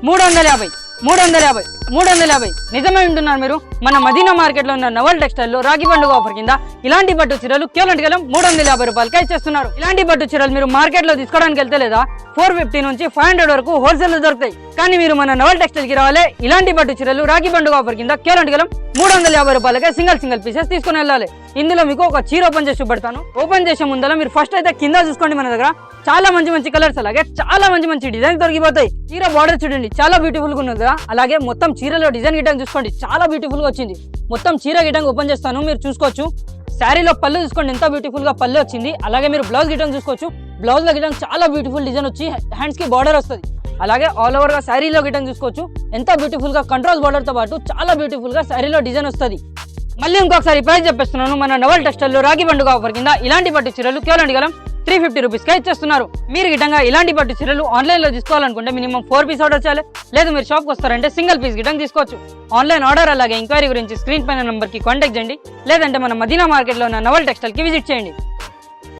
350 నిజమే వింటున్నారు మీరు. మన మదీనా మార్కెట్ లో ఉన్న నవల్ టెక్స్టైల్ లో రాఖీ పండుగ ఆఫర్ కింద ఇలాంటి పట్టు చీరలు కేవలం 350 రూపాయలకే ఇచ్చేస్తున్నారు. ఇలాంటి పట్టు చీరలు మీరు మార్కెట్ లో తీసుకోవడానికి వెళ్తే లేదా 450 నుంచి 500 వరకు హోల్సేల్ లో దొరుకుతాయి. కానీ మీరు మన నవల్ టెక్స్టైల్ కి రావాలి. ఇలాంటి పట్టు చీరలు రాఖీ పండుగ ఆఫర్ కింద కేవలం 350 రూపాయలకే సింగిల్ పీసెస్ తీసుకుని వెళ్ళాలి. ఇందులో మీకు ఒక చీర ఓపెన్ చేసి చూపెడతాను. ఓపెన్ చేసే ముందర మీరు ఫస్ట్ అయితే కింద చూసుకోండి. మన దగ్గర చాలా మంచి కలర్స్ అలాగే చాలా మంచి డిజైన్స్ దొరికిపోతాయి. చీర బార్డర్ చూడండి చాలా బ్యూటిఫుల్ గా ఉన్నది. అలాగే మొత్తం చీరలో డిజైన్ గిటంగ్ చూసుకోండి చాలా బ్యూటిఫుల్ గా వచ్చింది. మొత్తం చీర గిటంగ్ ఓపెన్ చేస్తాను, మీరు చూసుకోవచ్చు. శారీలో పళ్ళు చూసుకోండి ఎంత బ్యూటిఫుల్ గా పళ్ళు వచ్చింది. అలాగే మీరు బ్లౌజ్ గిటంగ్ చూసుకోవచ్చు. బ్లౌజ్ లో గిటంగ్ చాలా బ్యూటిఫుల్ డిజైన్ వచ్చి హ్యాండ్స్ కి బార్డర్ వస్తుంది. అలాగే ఆల్ ఓవర్ గా శారీలో గిటంగ్ చూసుకోవచ్చు ఎంత బ్యూటిఫుల్ గా కంట్రాస్ట్ బార్డర్ తో పాటు చాలా బ్యూటిఫుల్ గా శారీలో డిజైన్ వస్తుంది. మళ్ళీ ఇంకొకసారి ప్రైస్ చెప్పేస్తున్నాను. మన నవల్ టెక్స్టైల్ లో రాఖీ పండుగ ఆఫర్ కింద ఇలాంటి పట్టు చీరలు కేవలం 350 రూపీస్కే ఇచ్చేస్తున్నారు. మీరు గిటంగా ఇలాంటి పట్టు చీరలు ఆన్లైన్ లో తీసుకోవాలనుకుంటే మినిమం 4 పీస్ ఆర్డర్ చేయాలి. లేదు మీరు షాప్కి వస్తారంటే సింగిల్ పీస్ గిటంగా తీసుకోవచ్చు. ఆన్లైన్ ఆర్డర్ అలాగే ఎంక్వైరీ గురించి స్క్రీన్ పైన నెంబర్ కి కాంటాక్ట్ చేయండి. లేదంటే మన మదీనా మార్కెట్ లో ఉన్న నవల్ టెక్స్టైల్ కి విజిట్ చేయండి.